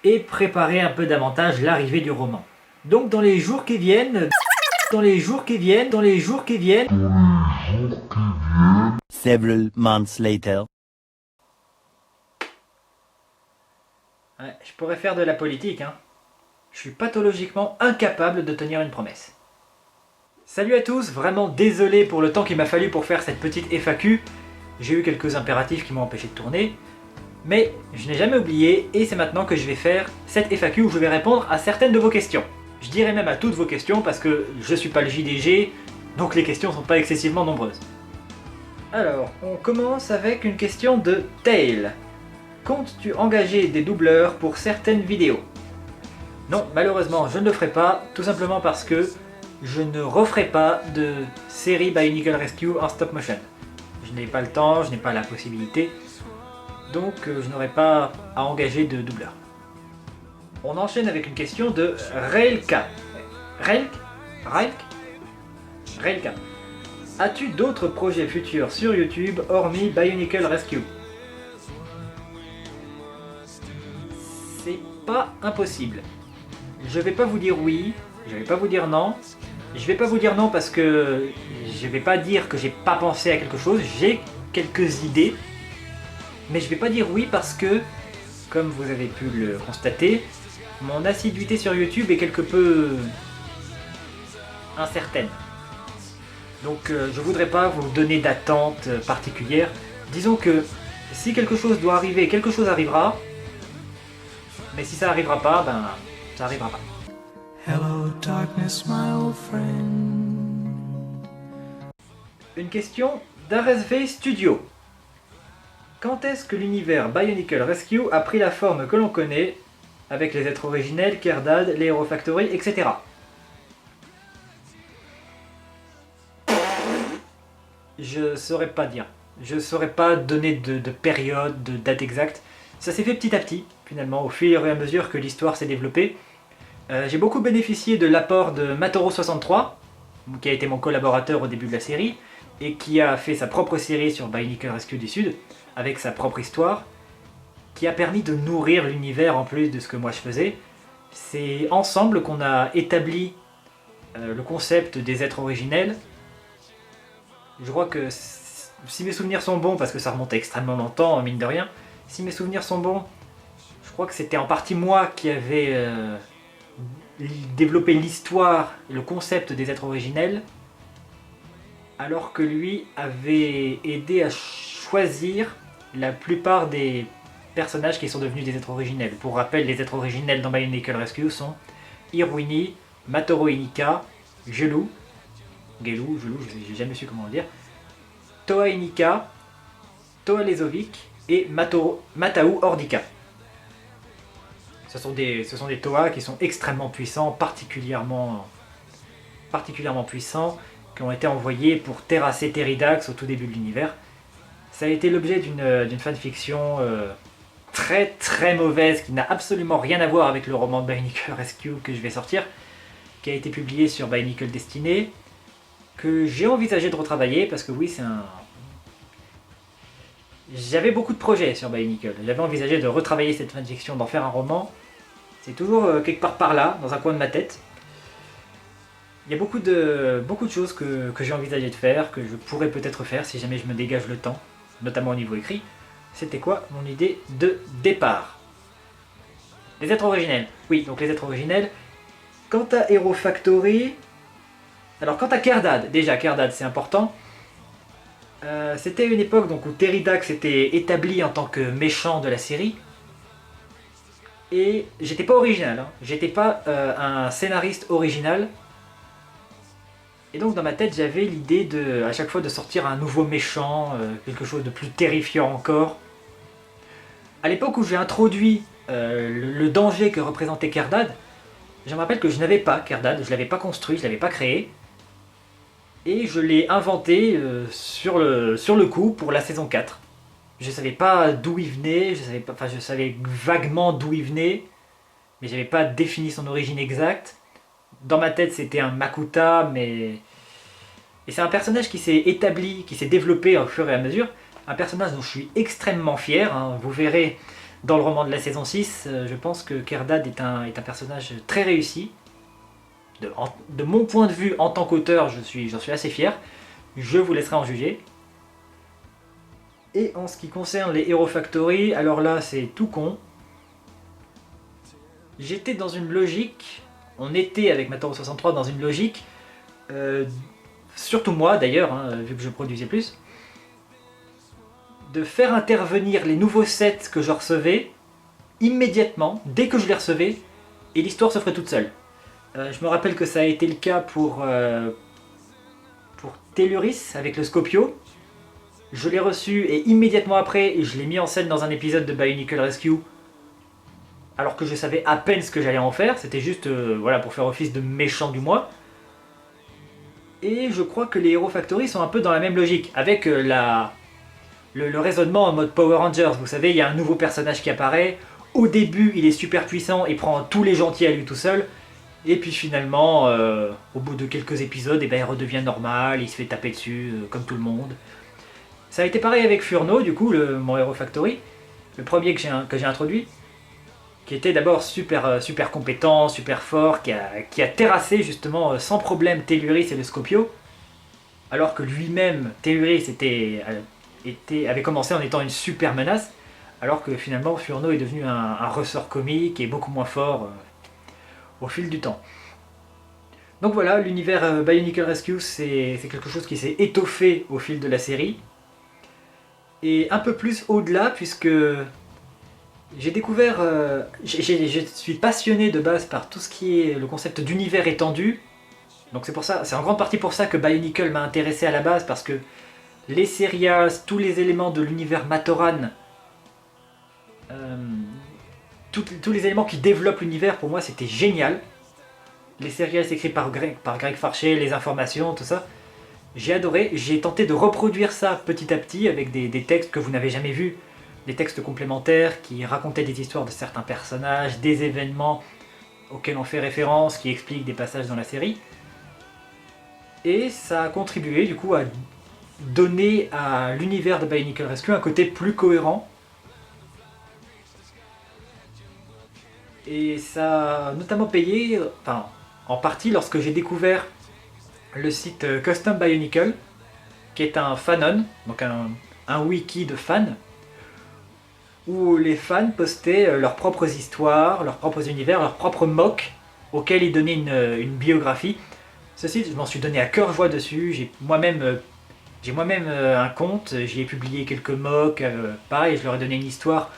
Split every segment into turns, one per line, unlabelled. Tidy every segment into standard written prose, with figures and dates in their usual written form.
et préparer un peu davantage l'arrivée du roman. Donc dans les jours qui viennent,
Several months later.
Ouais, je pourrais faire de la politique, hein. Je suis pathologiquement incapable de tenir une promesse. Salut à tous, vraiment désolé pour le temps qu'il m'a fallu pour faire cette petite FAQ. J'ai eu quelques impératifs qui m'ont empêché de tourner. Mais je n'ai jamais oublié et c'est maintenant que je vais faire cette FAQ où je vais répondre à certaines de vos questions. Je dirais même à toutes vos questions parce que je suis pas le JDG, donc les questions sont pas excessivement nombreuses. Alors, on commence avec une question de Tail. Comptes-tu engager des doubleurs pour certaines vidéos? Non, malheureusement, je ne le ferai pas, tout simplement parce que je ne referai pas de série Bionicle Rescue en stop motion. Je n'ai pas le temps, je n'ai pas la possibilité, donc je n'aurai pas à engager de doubleur. On enchaîne avec une question de Railka. Railka. As-tu d'autres projets futurs sur YouTube hormis Bionicle Rescue? C'est pas impossible. Je vais pas vous dire oui, je vais pas vous dire non. Je vais pas vous dire non parce que je vais pas dire que j'ai pas pensé à quelque chose, j'ai quelques idées. Mais je vais pas dire oui parce que, comme vous avez pu le constater, mon assiduité sur YouTube est quelque peu incertaine. Donc je voudrais pas vous donner d'attente particulière. Disons que si quelque chose doit arriver, quelque chose arrivera. Mais si ça arrivera pas, ben ça arrivera pas.
Hello darkness, my old friend.
Une question d'RSV Studio. Quand est-ce que l'univers Bionicle Rescue a pris la forme que l'on connaît, avec les êtres originels, Kerdad, les Hero Factory, etc. Je saurais pas dire. Je saurais pas donner de période, de date exacte. Ça s'est fait petit à petit, finalement, au fur et à mesure que l'histoire s'est développée. J'ai beaucoup bénéficié de l'apport de Matoro63, qui a été mon collaborateur au début de la série, et qui a fait sa propre série sur Bionicle Rescue du Sud, avec sa propre histoire, qui a permis de nourrir l'univers en plus de ce que moi je faisais. C'est ensemble qu'on a établi le concept des êtres originels. Je crois que si mes souvenirs sont bons, parce que ça remonte à extrêmement longtemps, mine de rien, si mes souvenirs sont bons, je crois que c'était en partie moi qui avais développé l'histoire et le concept des êtres originels, alors que lui avait aidé à choisir la plupart des personnages qui sont devenus des êtres originels. Pour rappel, les êtres originels dans Bionicle Rescue sont Irwini, Matoro Inika, Gelou, j'ai jamais su comment le dire, Toa Inika, Toa Lezovic et Matau Ordika. Ce sont des Toa qui sont extrêmement puissants, particulièrement puissants, qui ont été envoyés pour terrasser Teridax au tout début de l'univers. Ça a été l'objet d'une fanfiction très très mauvaise qui n'a absolument rien à voir avec le roman de Bionicle Rescue que je vais sortir, qui a été publié sur Bionicle Destiny, que j'ai envisagé de retravailler parce que oui, c'est un... J'avais beaucoup de projets sur Bionicle, j'avais envisagé de retravailler cette fanfiction, d'en faire un roman. C'est toujours quelque part par là, dans un coin de ma tête. Il y a beaucoup de choses que j'ai envisagé de faire, que je pourrais peut-être faire si jamais je me dégage le temps, notamment au niveau écrit. C'était quoi mon idée de départ? Les êtres originels. Oui, donc les êtres originels. Quant à Hero Factory... Alors quant à Kerdad, déjà Kerdad c'est important. C'était une époque donc, où Teridax était établi en tant que méchant de la série. Et j'étais pas original, hein. J'étais pas un scénariste original. Et donc dans ma tête j'avais l'idée à chaque fois de sortir un nouveau méchant, quelque chose de plus terrifiant encore. À l'époque où j'ai introduit le danger que représentait Kerdad, je me rappelle que je n'avais pas Kerdad, je l'avais pas construit, je l'avais pas créé. Et je l'ai inventé sur le coup pour la saison 4. Je savais pas d'où il venait, je savais vaguement d'où il venait, mais j'avais pas défini son origine exacte. Dans ma tête c'était un Makuta, mais... Et c'est un personnage qui s'est établi, qui s'est développé au fur et à mesure. Un personnage dont je suis extrêmement fier, hein. Vous verrez dans le roman de la saison 6, je pense que Kerdad est un personnage très réussi. De mon point de vue, en tant qu'auteur, j'en suis assez fier. Je vous laisserai en juger. Et en ce qui concerne les Hero Factory, alors là, c'est tout con. J'étais dans une logique, on était avec Mataro 63 dans une logique, surtout moi d'ailleurs, hein, vu que je produisais plus, de faire intervenir les nouveaux sets que je recevais immédiatement, dès que je les recevais, et l'histoire se ferait toute seule. Je me rappelle que ça a été le cas pour Telluris avec le Scopio. Je l'ai reçu et immédiatement après, je l'ai mis en scène dans un épisode de Bionicle Rescue, alors que je savais à peine ce que j'allais en faire, c'était juste voilà, pour faire office de méchant du mois. Et je crois que les Hero Factory sont un peu dans la même logique, avec le raisonnement en mode Power Rangers. Vous savez, il y a un nouveau personnage qui apparaît, au début il est super puissant et prend tous les gentils à lui tout seul, et puis finalement, au bout de quelques épisodes, il redevient normal, il se fait taper dessus comme tout le monde. Ça a été pareil avec Furno, du coup, mon Hero Factory, le premier que j'ai introduit, qui était d'abord super compétent, super fort, qui a terrassé justement sans problème Telluris et le Scopio, alors que lui-même, Telluris avait commencé en étant une super menace, alors que finalement Furno est devenu un ressort comique et beaucoup moins fort au fil du temps. Donc voilà, l'univers Bionicle Rescue, c'est quelque chose qui s'est étoffé au fil de la série, et un peu plus au-delà, puisque j'ai découvert, je suis passionné de base par tout ce qui est le concept d'univers étendu. Donc c'est en grande partie pour ça que Bionicle m'a intéressé à la base, parce que les Serials, tous les éléments de l'univers Matoran, tous les éléments qui développent l'univers, pour moi c'était génial. Les Serials écrits par Greg Farché, les informations, tout ça. J'ai adoré, j'ai tenté de reproduire ça petit à petit avec des textes que vous n'avez jamais vus. Des textes complémentaires qui racontaient des histoires de certains personnages, des événements auxquels on fait référence, qui expliquent des passages dans la série. Et ça a contribué du coup à donner à l'univers de Bionicle Rescue un côté plus cohérent. Et ça a notamment payé, enfin en partie lorsque j'ai découvert le site Custom Bionicle, qui est un fanon, donc un wiki de fans, où les fans postaient leurs propres histoires, leurs propres univers, leurs propres mocks, auxquels ils donnaient une biographie. Ceci, je m'en suis donné à cœur joie dessus, j'ai moi-même un compte, j'y ai publié quelques mocks, pareil, je leur ai donné une histoire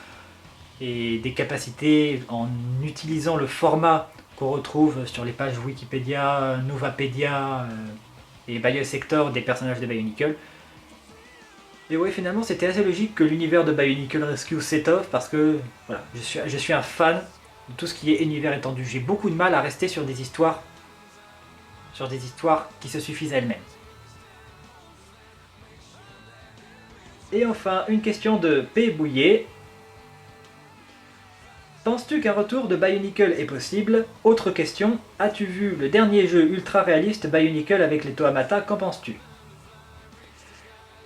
et des capacités en utilisant le format qu'on retrouve sur les pages Wikipédia, Novapedia et Biosector des personnages de Bionicle. Et ouais, finalement c'était assez logique que l'univers de Bionicle Rescue s'étoffe, parce que voilà, je suis un fan de tout ce qui est univers étendu. J'ai beaucoup de mal à rester sur des histoires qui se suffisent à elles-mêmes. Et enfin, une question de P. Bouillet. Penses-tu qu'un retour de Bionicle est possible? Autre question, as-tu vu le dernier jeu ultra réaliste Bionicle avec les Tohamata? Qu'en penses-tu?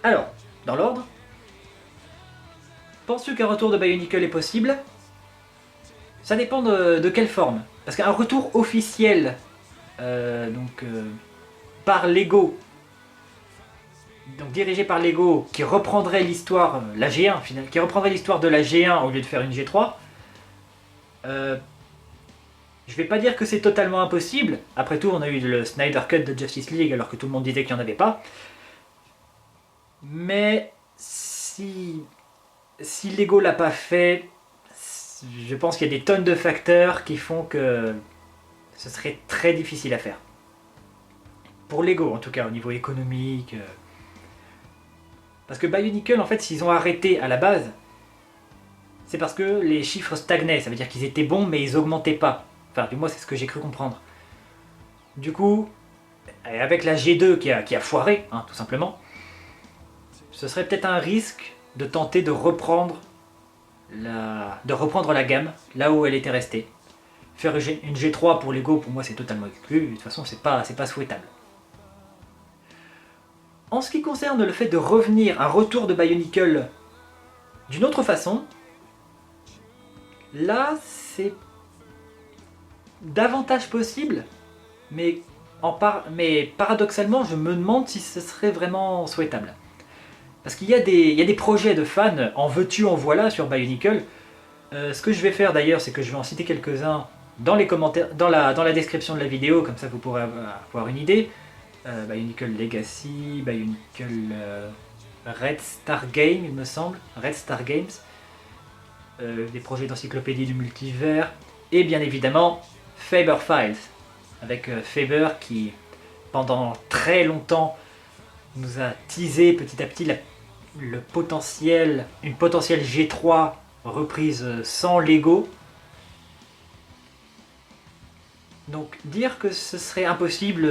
Alors, dans l'ordre, penses-tu qu'un retour de Bionicle est possible? Ça dépend de quelle forme. Parce qu'un retour officiel, par Lego, donc dirigé par Lego, qui reprendrait l'histoire, la G1 qui reprendrait l'histoire de la G1 au lieu de faire une G3, je vais pas dire que c'est totalement impossible. Après tout, on a eu le Snyder Cut de Justice League alors que tout le monde disait qu'il n'y en avait pas. Mais si Lego l'a pas fait, je pense qu'il y a des tonnes de facteurs qui font que ce serait très difficile à faire. Pour Lego en tout cas, au niveau économique. Parce que Bionicle, en fait, s'ils ont arrêté à la base, c'est parce que les chiffres stagnaient. Ça veut dire qu'ils étaient bons mais ils augmentaient pas. Enfin, du moins c'est ce que j'ai cru comprendre. Du coup, avec la G2 qui a foiré, hein, tout simplement, ce serait peut-être un risque de tenter de reprendre la gamme là où elle était restée. Faire une G3 pour Lego, pour moi c'est totalement exclu, de toute façon c'est pas souhaitable. En ce qui concerne le fait de revenir, un retour de Bionicle d'une autre façon, Là, c'est davantage possible, mais, mais paradoxalement, je me demande si ce serait vraiment souhaitable. Parce qu'il y a des projets de fans, en veux-tu, en voilà, sur Bionicle. Ce que je vais faire d'ailleurs, c'est que je vais en citer quelques-uns dans les commentaires, dans la description de la vidéo, comme ça vous pourrez avoir une idée. Bionicle Legacy, Bionicle Red Star Game, il me semble, Red Star Games, des projets d'encyclopédie du multivers, et bien évidemment Faber Files, avec Faber qui, pendant très longtemps, nous a teasé petit à petit une potentielle G3 reprise sans Lego. Donc dire que ce serait impossible,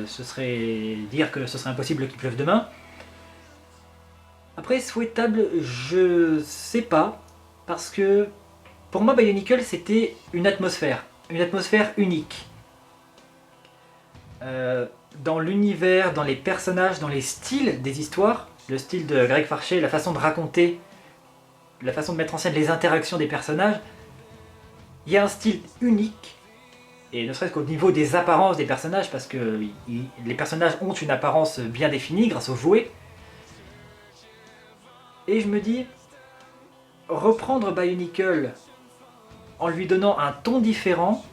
ce serait dire que ce serait impossible qu'il pleuve demain. Après, souhaitable, je sais pas, parce que pour moi Bionicle c'était une atmosphère unique. Dans l'univers, dans les personnages, dans les styles des histoires, le style de Greg Farché, la façon de raconter, la façon de mettre en scène les interactions des personnages, il y a un style unique, et ne serait-ce qu'au niveau des apparences des personnages, parce que les personnages ont une apparence bien définie grâce aux jouets. Et je me dis, reprendre Bionicle en lui donnant un ton différent,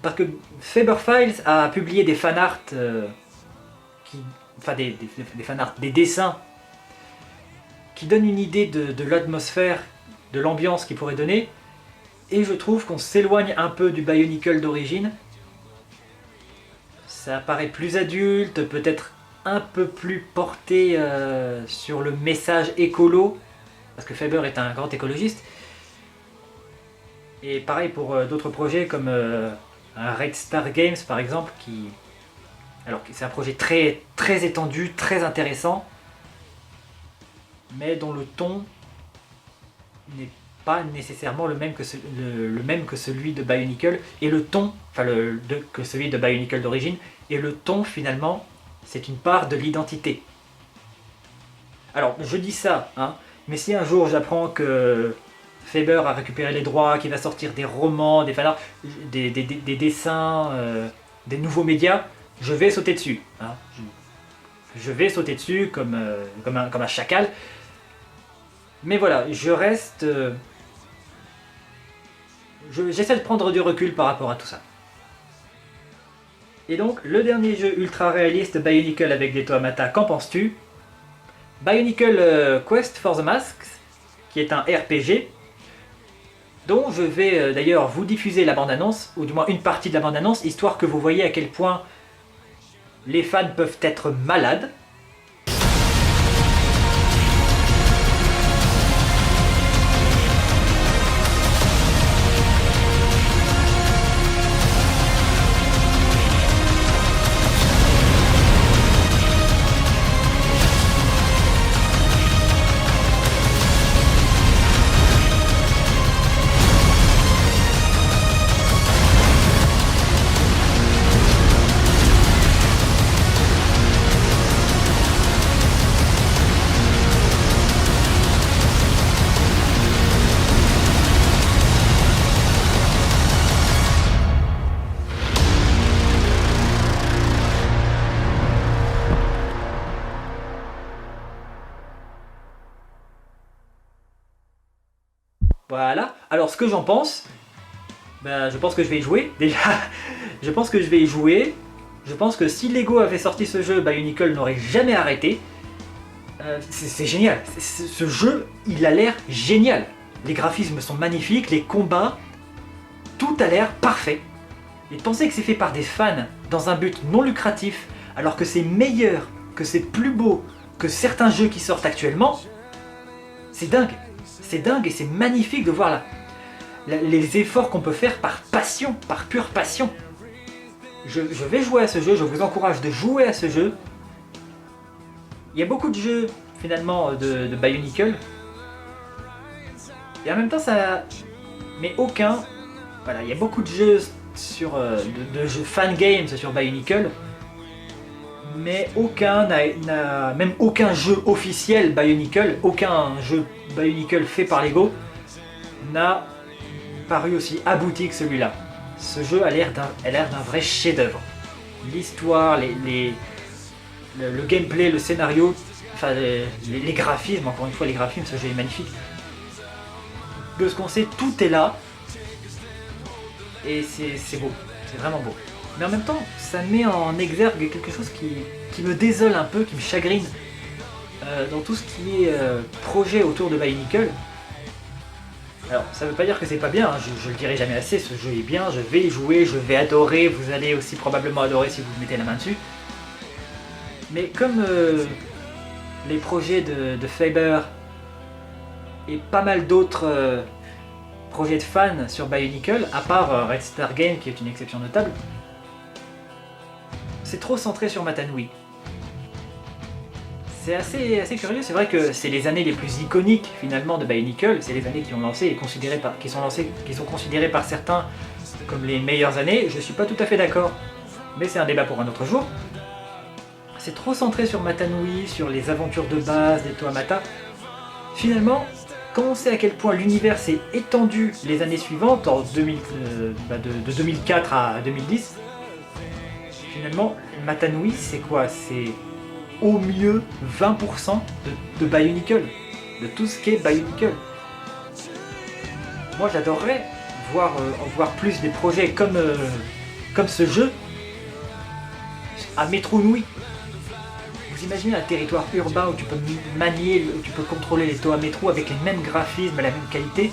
parce que Faber Files a publié des fanarts, des fanarts, des dessins qui donnent une idée de l'atmosphère, de l'ambiance qu'il pourrait donner, et je trouve qu'on s'éloigne un peu du Bionicle d'origine. Ça paraît plus adulte, peut-être un peu plus porté sur le message écolo, parce que Faber est un grand écologiste. Et pareil pour d'autres projets comme un Red Star Games par exemple, alors c'est un projet très, très étendu, très intéressant, mais dont le ton n'est pas nécessairement le même que celui de Bionicle, et le ton, que celui de Bionicle d'origine, et le ton finalement, c'est une part de l'identité. Alors je dis ça, hein, mais si un jour j'apprends que Faber a récupéré les droits, qu'il va sortir des romans, des fanarts, des dessins, des nouveaux médias, je vais sauter dessus. Hein. Je vais sauter dessus comme un chacal. Mais voilà, je reste... j'essaie de prendre du recul par rapport à tout ça. Et donc, le dernier jeu ultra réaliste, Bionicle avec des Toamata, qu'en penses-tu? Bionicle Quest for the Masks, qui est un RPG, dont je vais d'ailleurs vous diffuser la bande-annonce, ou du moins une partie de la bande-annonce, histoire que vous voyez à quel point les fans peuvent être malades. Voilà, alors ce que j'en pense, je pense que je vais y jouer, déjà, je pense que je vais y jouer, je pense que si Lego avait sorti ce jeu, Bionicle n'aurait jamais arrêté. C'est génial, ce jeu, il a l'air génial, les graphismes sont magnifiques, les combats, tout a l'air parfait. Et de penser que c'est fait par des fans, dans un but non lucratif, alors que c'est meilleur, que c'est plus beau que certains jeux qui sortent actuellement, c'est dingue. C'est dingue et c'est magnifique de voir les efforts qu'on peut faire par passion, par pure passion. Je vais jouer à ce jeu, je vous encourage de jouer à ce jeu. Il y a beaucoup de jeux finalement de Bionicle. Et en même temps ça... Mais aucun... Voilà, il y a beaucoup de jeux de jeux fan games sur Bionicle. mais même aucun jeu officiel Bionicle, aucun jeu Bionicle fait par Lego n'a paru aussi abouti que celui-là. Ce jeu a l'air d'un vrai chef-d'œuvre. L'histoire, le gameplay, le scénario, enfin les graphismes, encore une fois les graphismes, ce jeu est magnifique. De ce qu'on sait, tout est là. Et c'est beau, c'est vraiment beau. Mais en même temps, ça met en exergue quelque chose qui me désole un peu, qui me chagrine dans tout ce qui est projet autour de Bionicle. Alors, ça veut pas dire que c'est pas bien, hein, je le dirai jamais assez, ce jeu est bien, je vais y jouer, je vais adorer, vous allez aussi probablement adorer si vous mettez la main dessus. Mais comme les projets de Faber et pas mal d'autres projets de fans sur Bionicle, à part Red Star Game qui est une exception notable, c'est trop centré sur Matanui. C'est assez curieux, c'est vrai que c'est les années les plus iconiques finalement de Bionicle, c'est les années qui sont considérées par certains comme les meilleures années, je suis pas tout à fait d'accord, mais c'est un débat pour un autre jour. C'est trop centré sur Matanui, sur les aventures de base des Tohamata. Finalement, quand on sait à quel point l'univers s'est étendu les années suivantes, de 2004 à 2010, finalement, Matanui c'est quoi? C'est au mieux 20% de Bionicle, de tout ce qui est Bionicle. Moi j'adorerais voir plus des projets comme ce jeu à Metro Nui. Vous imaginez un territoire urbain où tu peux manier, où tu peux contrôler les Toa Metro avec les mêmes graphismes, la même qualité.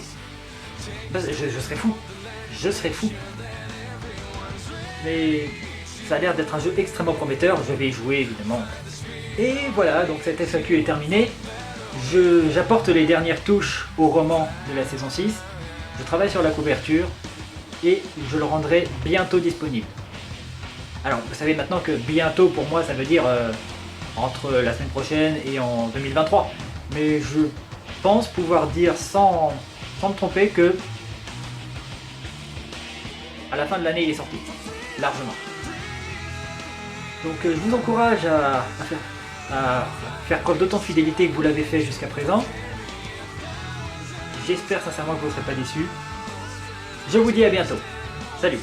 Je serais fou. Je serais fou. Mais ça a l'air d'être un jeu extrêmement prometteur, je vais y jouer évidemment. Et voilà, donc cette FAQ est terminée. J'apporte les dernières touches au roman de la saison 6. Je travaille sur la couverture et je le rendrai bientôt disponible. Alors, vous savez maintenant que bientôt pour moi ça veut dire entre la semaine prochaine et en 2023. Mais je pense pouvoir dire sans me tromper que à la fin de l'année il est sorti, largement. Donc je vous encourage à faire preuve d'autant de fidélité que vous l'avez fait jusqu'à présent. J'espère sincèrement que vous ne serez pas déçus. Je vous dis à bientôt. Salut!